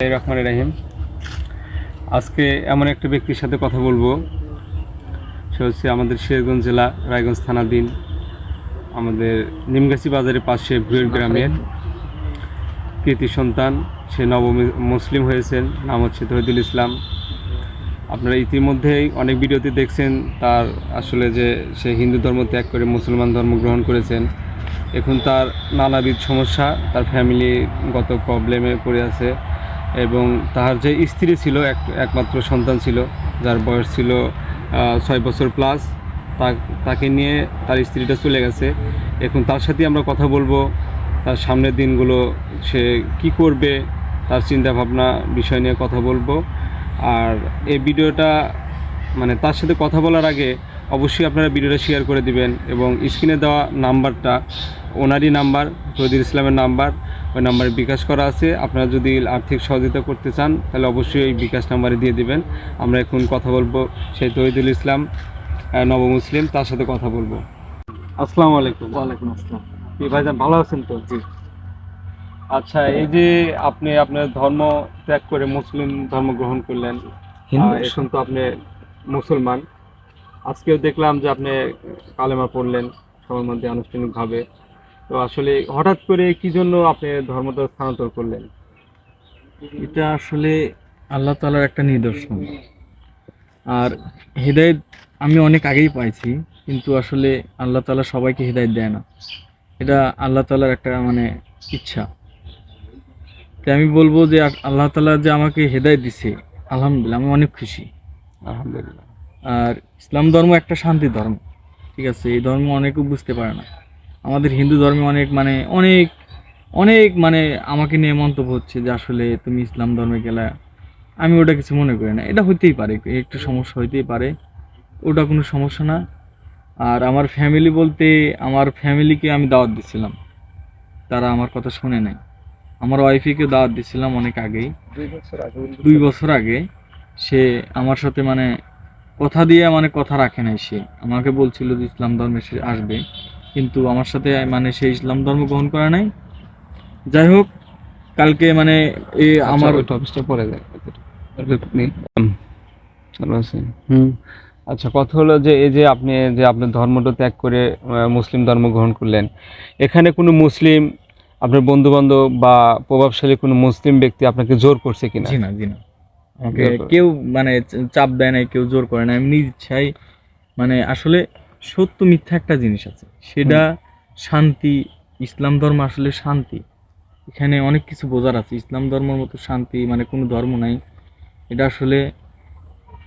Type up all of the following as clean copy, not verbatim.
রহমান রাহিম। আজকে এমন একটা ব্যক্তির সাথে কথা বলবো। সে হচ্ছে আমাদের সিরাজগঞ্জ জেলা রায়গঞ্জ থানাধীন আমাদের নিমগাছি বাজারের পাশে ভুয়ের গ্রামের কৃতি সন্তান। সে মুসলিম হয়েছেন, নাম হচ্ছে তহিদুল ইসলাম। আপনারা ইতিমধ্যেই অনেক ভিডিওতে দেখছেন তার আসলে যে সে হিন্দু ধর্ম ত্যাগ করে মুসলমান ধর্ম গ্রহণ করেছেন। এখন তার নানাবিধ সমস্যা, তার ফ্যামিলিগত প্রবলেমে পড়ে আছে এবং তার যে স্ত্রী ছিল একমাত্র সন্তান ছিল, যার বয়স ছিল 6 বছর প্লাস। তাকে নিয়ে তার স্ত্রীটা চলে গেছে। এখন তার সাথে আমরা কথা বলবো, তার সামনের দিনগুলো সে কি করবে, তার চিন্তাভাবনা বিষয় নিয়ে কথা বলবো। আর এই ভিডিওটা তার সাথে কথা বলার আগে অবশ্যই আপনারা ভিডিওটা শেয়ার করে দিবেন এবং স্ক্রিনে দেওয়া নাম্বারটা ওনারই নাম্বার, তহিদুল ইসলামের নাম্বার। ওই নাম্বারে বিকাশ করা আছে। আপনারা যদি আর্থিক সহযোগিতা করতে চান তাহলে অবশ্যই এই বিকাশ নাম্বারে দিয়ে দিবেন। আমরা এখন কথা বলবো সেই তহিদুল ইসলাম নবমুসলিম, তার সাথে কথা বলবো। আসসালামু আলাইকুম। ওয়ালাইকুম আসসালাম। কি ভাইজান ভালো আছেন তো? জি। আচ্ছা, এই যে আপনি আপনার ধর্ম ত্যাগ করে মুসলিম ধর্ম গ্রহণ করলেন, এখন তো আপনি মুসলমান। আজকেও দেখলাম যে আপনি কালেমা পড়লেন সবার মধ্যে আনুষ্ঠানিকভাবে। তো আসলে হঠাৎ করে কি জন্য আপনি ধর্মটা স্থানান্তর করলেন? এটা আসলে আল্লাহ তাআলার একটা নিদর্শন। আর হেদায়েত আমি অনেক আগেই পাইছি, কিন্তু আসলে আল্লাহ তাআলা সবাইকে হেদায়েত দেয় না। এটা আল্লাহ তাআলার একটা ইচ্ছা। তাই আমি বলবো যে আল্লাহ তাআলা যে আমাকে হেদায়েত দিছে, আলহামদুলিল্লাহ আমি অনেক খুশি। আলহামদুলিল্লাহ। আর ইসলাম ধর্ম একটা শান্তির ধর্ম, ঠিক আছে? এই ধর্ম অনেকেও বুঝতে পারে না। আমাদের হিন্দু ধর্মে অনেক অনেক আমাকে নিয়ে মন্তব্য হচ্ছে যে আসলে তুমি ইসলাম ধর্মে গেলা। আমি ওটা কিছু মনে করি না, এটা হইতেই পারে, একটু সমস্যা হইতেই পারে, ওটা কোনো সমস্যা না। আর আমার ফ্যামিলি বলতে, আমার ফ্যামিলিকে আমি দাওয়াত দিছিলাম, তারা আমার কথা শুনে নাই। আমার ওয়াইফিকে দাওয়াত দিছিলাম অনেক আগেই, 2 বছর আগে। সে আমার সাথে কথা দিয়ে কথা রাখে নাই। সে আমাকে বলছিল যে ইসলাম ধর্মে সে আসবে, কিন্তু আমার সাথে সে ইসলাম ধর্ম গ্রহণ করে নাই। যাই হোক, কালকে আমার ওই টপিকটা পরে যায়। ভালো আছেন? হুম। আচ্ছা, কথা হলো যে এই যে আপনি আপনার ধর্মটা ত্যাগ করে মুসলিম ধর্ম গ্রহণ করলেন, এখানে কোনো মুসলিম আপনার বন্ধু বান্ধব বা প্রভাবশালী কোনো মুসলিম ব্যক্তি আপনাকে জোর করছে কিনা? জি না, জি না, আমাকে জোর করে। কেউ চাপ দেয় নাই, কেউ জোর করে না, আমি নিজ ইচ্ছাই। আসলে সত্য মিথ্যা একটা জিনিস আছে, সেটা শান্তি। ইসলাম ধর্ম আসলে শান্তি। এখানে অনেক কিছু বোঝার আছে। ইসলাম ধর্মের মতো শান্তি কোনো ধর্ম নাই। এটা আসলে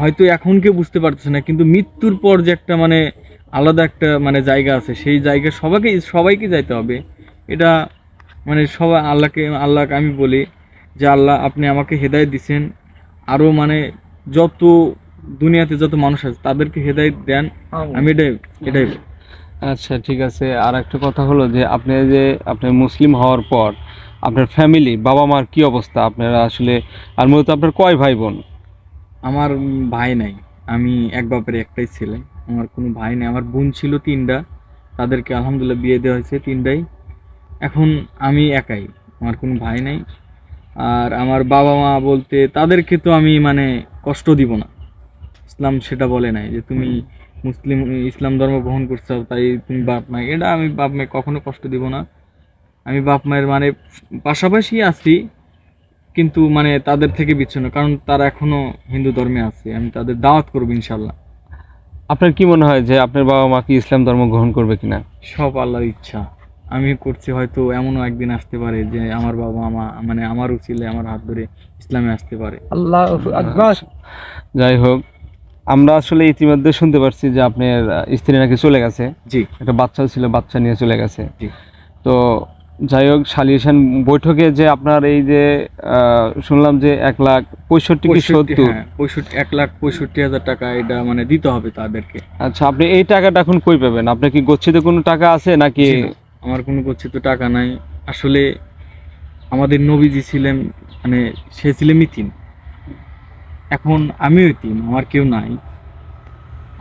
হয়তো এখন কেউ বুঝতে পারতেছে না, কিন্তু মৃত্যুর পর যে একটা আলাদা একটা জায়গা আছে, সেই জায়গায় সবাইকে যাইতে হবে। এটা সবাই আল্লাহকে আমি বলি যে আল্লাহ, আপনি আমাকে হেদায়েত দিছেন, আরো যত দুনিয়াতে যত মানুষ আছে তাদেরকে হেদায়েত দেন। আমি এটাই বলি। আচ্ছা, ঠিক আছে। আর একটা কথা হলো যে আপনি মুসলিম হওয়ার পর আপনার ফ্যামিলি, বাবা মার কি অবস্থা আপনারা আসলে, আর মূলত আপনার কয় ভাই বোন? আমার ভাই নাই, আমি এক বাপের একটাই ছেলে। আমার কোনো ভাই নেই। আমার বোন ছিল 3টা, তাদেরকে আলহামদুলিল্লাহ বিয়ে দেওয়া হয়েছে 3টাই। এখন আমি একাই, আমার কোনো ভাই নাই। আর আমার বাবা মা বলতে, তাদেরকে তো আমি কষ্ট দিব না। ইসলাম সেটা বলে নাই যে তুমি ইসলাম ধর্ম গ্রহণ করছো তাই তুমি বাপ মা, এটা আমি বাপ মাকে কখনো কষ্ট দিব না। আমি বাপ মায়ের পাশাপাশি আছি, কিন্তু তাদের থেকে বিচ্ছিন্ন, কারণ তারা এখনো হিন্দু ধর্মে আছে। আমি তাদের দাওয়াত করবো ইনশাল্লাহ। আপনার কি মনে হয় যে আপনার বাবা মা কি ইসলাম ধর্ম গ্রহণ করবে কিনা? সব আল্লাহর ইচ্ছা। আমি করছি, হয়তো এমনও একদিন আসতে পারে যে আমার বাবা মা আমার উচিলে আমার হাত ধরে ইসলামে আসতে পারে। আল্লাহ আকবার। যাই হোক, আমরা আসলে ইতিমধ্যে শুনতে পারছি যে আপনার স্ত্রী নাকি চলে গেছে। জি, একটা বাচ্চা ছিল, বাচ্চা নিয়ে চলে গেছে। জি। তো যাই হোক, সালিয়েশন বৈঠকে যে আপনার এই যে শুনলাম যে 1,65,000 কি 70? হ্যাঁ, 1,65,000 টাকা এটা দিতে হবে তাদেরকে। আচ্ছা, আপনি এই টাকাটা এখন কই পাবেন? আপনার কি গচ্ছিত কোনো টাকা আছে নাকি? জি না, আমার কোনো গচ্ছিত টাকা নাই। আসলে আমাদের নবীজি ছিলেন, সে ছিলেন ইতিম। এখন আমিও ইতিম, আমার কেউ নাই,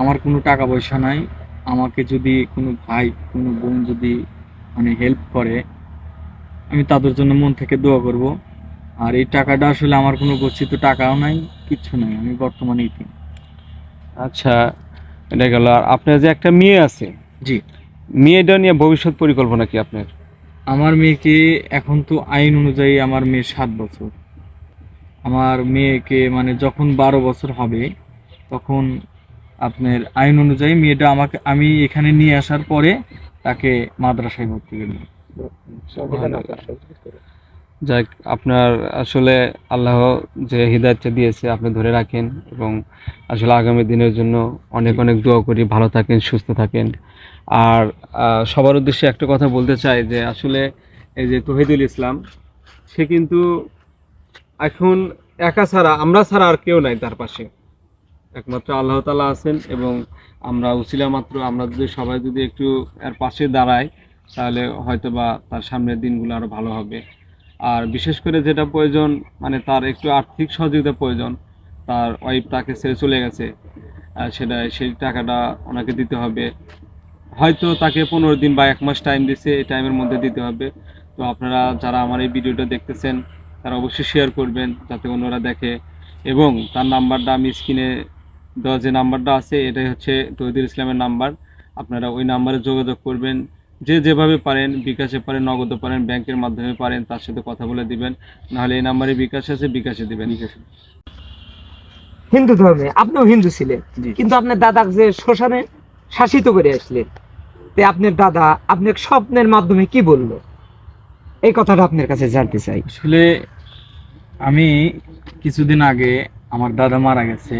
আমার কোনো টাকা পয়সা নাই। আমাকে যদি কোনো ভাই, কোনো বোন যদি হেল্প করে, আমি তাদের জন্য মন থেকে দোয়া করব। আর এই টাকাটা আসলে আমার কোনো গচ্ছিত টাকাও নাই, কিচ্ছু নাই, আমি বর্তমানে ইতিম। আচ্ছা, এটা গেল। আর আপনার যে একটা মেয়ে আছে, জি, মেয়েটা নিয়ে ভবিষ্যৎ পরিকল্পনা কি আপনার? আমার মেয়েকে এখন তো আইন অনুযায়ী আমার মেয়ে 7 বছর। আমার মেয়েকে মানে যখন 12 বছর হবে তখন আপনার আইন অনুযায়ী মেয়েটা আমি এখানে নিয়ে আসার পরে তাকে মাদ্রাসায় ভর্তি করব। যাক, আপনার আসলে আল্লাহ যে হৃদায়তটা দিয়েছে আপনি ধরে রাখেন, এবং আসলে আগামী দিনের জন্য অনেক অনেক দোয়া করি, ভালো থাকেন, সুস্থ থাকেন। আর সবার উদ্দেশ্যে একটা কথা বলতে চাই যে আসলে এই যে তৌহিদুল ইসলাম, সে কিন্তু এখন একা ছাড়া, আমরা ছাড়া আর কেউ নাই তার পাশে, একমাত্র আল্লাহ তাআলা আছেন। এবং আমরা উছিলা মাত্র, আমরা যদি সবাই যদি একটু এর পাশে দাঁড়াই, তাহলে হয়তো বা তার সামনের দিনগুলো আরো ভালো হবে। আর বিশেষ করে যেটা প্রয়োজন, মানে তার একটু আর্থিক সহযোগিতা প্রয়োজন। তার ওয়াইফ তাকে ছেড়ে চলে গেছে, সেই টাকাটা ওনাকে দিতে হবে। হয়তো তাকে 15 দিন বা 1 মাস টাইম দিছে, এই টাইমের মধ্যে দিতে হবে। তো আপনারা যারা আমার এই ভিডিওটা দেখতেছেন, তারা অবশ্যই শেয়ার করবেন যাতে অন্যরা দেখে। এবং তার নাম্বারটা আমি স্ক্রিনে দেওয়া যে নাম্বারটা আছে, এটাই হচ্ছে তৌহিদুল ইসলামের নাম্বার। আপনারা ওই নাম্বারে যোগাযোগ করবেন। যে যেভাবে পারেন, বিকাশে পারেন, নগদে পারেন, ব্যাংকের মাধ্যমে পারেন, তার সাথে কথা বলে দিবেন। নাহলে এই নাম্বারে বিকাশ আছে, বিকাশে দিবেন। হিন্দু ধর্মে আপনিও হিন্দু ছিলেন, জি। কিন্তু আপনার দাদা যে শ্মশানে শাসিত করে আসলেন, তে আপনার দাদা আপনার স্বপ্নের মাধ্যমে কি বললো, এই কথাটা আপনার কাছে জানতে চাই। আসলে আমি কিছুদিন আগে আমার দাদা মারা গেছে।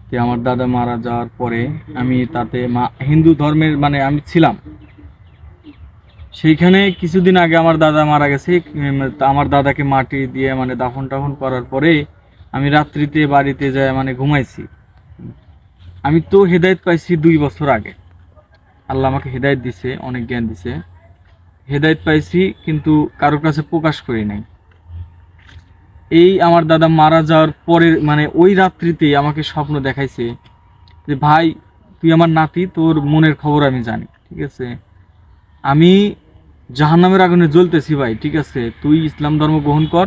তো আমার দাদা মারা যাওয়ার পরে আমি তাতে হিন্দু ধর্মের মানে আমি ছিলাম সেইখানে। কিছুদিন আগে আমার দাদা মারা গেছে, তা আমার দাদাকে মাটি দিয়ে মানে দাফন টাফন করার পরে আমি রাত্রিতে বাড়িতে যাই মানে ঘুমাইছি। আমি তো হেদায়েত পাইছি 2 বছর আগে। আল্লাহ আমাকে হেদায়েত দিছে, অনেক জ্ঞান দিছে, হেদায়েত পাইছি, কিন্তু কারোর কাছে প্রকাশ করি নাই। এই আমার দাদা মারা যাওয়ার পরে মানে ওই রাত্রিতে আমাকে স্বপ্ন দেখাইছে যে ভাই, তুই আমার নাতি, তোর মনের খবর আমি জানি, ঠিক আছে? আমি জাহান্নামের আগুনে জ্বলতেছি ভাই, ঠিক আছে? তুই ইসলাম ধর্ম গ্রহণ কর,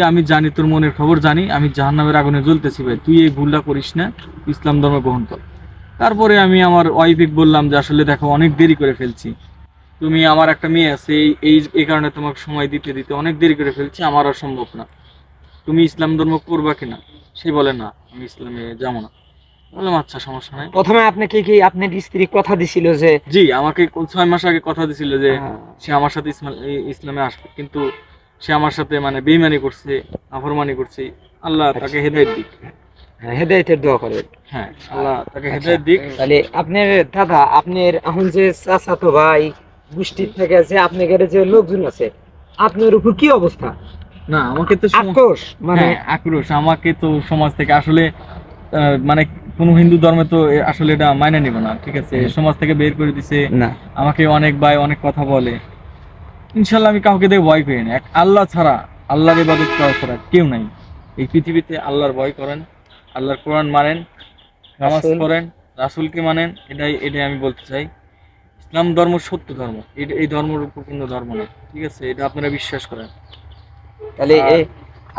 আমি জানি তোর মনের খবর জানি, আমি জাহান্নামের আগুনে জ্বলতেছি ভাই, তুই এই ভুলটা করিস না, তুই ইসলাম ধর্ম গ্রহণ কর। তারপরে আমি আমার ওয়াইফকে বললাম যে আসলে দেখো, অনেক দেরি করে ফেলছি, তুমি আমার একটা মেয়ে আছে, এই কারণে তোমাকে সময় দিতে দিতে অনেক দেরি করে ফেলছি, আমার আর সম্ভব না, তুমি ইসলাম ধর্ম করবা কিনা? সে বলে না, আমি ইসলামে যাবো না। বললাম আচ্ছা, সমস্যা নাই। প্রথমে আপনাকে কি আপনার স্ত্রী কথা দিছিল যে জি, আমাকে 6 মাস আগে কথা দিছিল যে আহ, সে আমার সাথে ইসলামে আসবে, কিন্তু সে আমার সাথে মানে বেইমানি করছে, নাফরমানি করছে। আল্লাহ তাকে হেদায়েত দিক। হেদায়েতের দোয়া করেন। হ্যাঁ, আল্লাহ তাকে হেদায়েত দিক। তাহলে আপনার দাদা, আপনার এখন যে চাচাতো ভাই গোষ্ঠীর থেকে যে আপনার যে লোকজন আছে, আপনার উপর কি অবস্থা? না, আমাকে তো আক্রোশ মানে হ্যাঁ, আক্রোশ। আমাকে তো সমাজ থেকে আসলে মানে কোন হিন্দু ধর্মে তো আসলে এটা মাইনে নিব না, ঠিক আছে? সমাজ থেকে বের করে দিছে। না, আমাকে অনেক ভাই অনেক কথা বলে। ইনশাল্লাহ আমি কাউকে দেখে ভয় করি না। এক আল্লাহ ছাড়া, আল্লাহর ইবাদত করা ছাড়া কেউ নাই এই পৃথিবীতে। আল্লাহর ভয় করেন, আল্লাহর কোরআন মানেন, নামাজ রাসূল। পড়েন, রাসূলকে মানেন। এটাই আমি বলতে চাই। ইসলাম ধর্ম সত্য ধর্ম, এই ধর্মের উপর কোনো ধর্ম নেই, ঠিক আছে? এটা আপনারা বিশ্বাস করেন। তাহলে আর-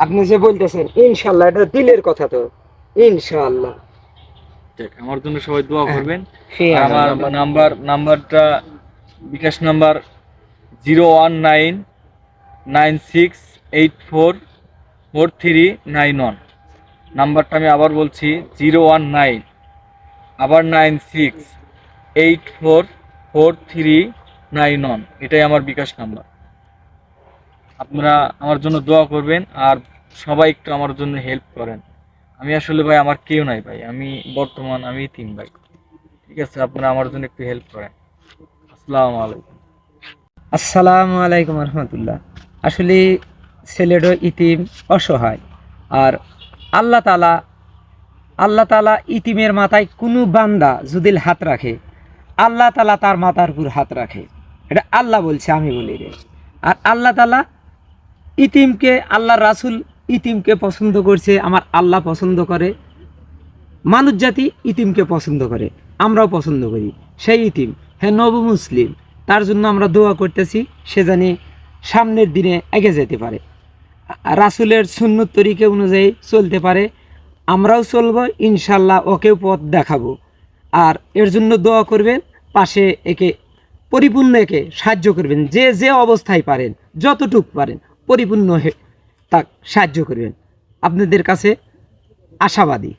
আপনি যে বলতেছেন ইনশাআল্লাহ, এটা দিলের কথা তো, ইনশাআল্লাহ। দেখ, আমার জন্য সবাই দোয়া করবেন। হ্যাঁ, আর আমার নাম্বারটা বিকাশ নাম্বার 01996844391। নাম্বারটা আমি আবার বলছি, 019 আবার 96844391। এটাই আমার বিকাশ নাম্বার। আপনারা আমার জন্য দোয়া করবেন, আর সবাই একটু আমার জন্য হেল্প করেন। আমি আসলে ভাই, আমার কেউ নাই ভাই, আমি তিন ভাই, ঠিক আছে? আপনারা আমার জন্য একটু হেল্প করেন। আসসালামু আলাইকুম। আসসালামু আলাইকুম রহমতুল্লাহ। আসলে ছেলেটা ইতিম, অসহায়। আর আল্লাহ তাআলা আল্লাহ তাআলা ইতিমের মাথায় কোনো বান্দা যদি হাত রাখে, আল্লাহ তাআলা তার মাথার উপর হাত রাখে। এটা আল্লাহ বলছে, আমি বলি রে। আর আল্লাহ তাআলা ইতিমকে, আল্লাহ রাসূল ইতিমকে পছন্দ করছে, আমার আল্লাহ পছন্দ করে, মানুষ জাতি ইতিমকে পছন্দ করে, আমরাও পছন্দ করি। সেই ইতিম, হ্যাঁ, নব মুসলিম, তার জন্য আমরা দোয়া করতেছি, সে জানি সামনের দিনে এগিয়ে যেতে পারে। রাসূলের সুন্নত তরিকা অনুযায়ী চলতে পারে, আমরাও চলবো ইনশাল্লাহ, ওকেও পথ দেখাবো। আর এর জন্য দোয়া করবেন, পাশে একে পরিপূর্ণ একে সাহায্য করবেন, যে যে অবস্থায় পারেন, যতটুক পারেন পরিপূর্ণ তা সাহায্য করবেন। আপনাদের কাছে আশাবাদী।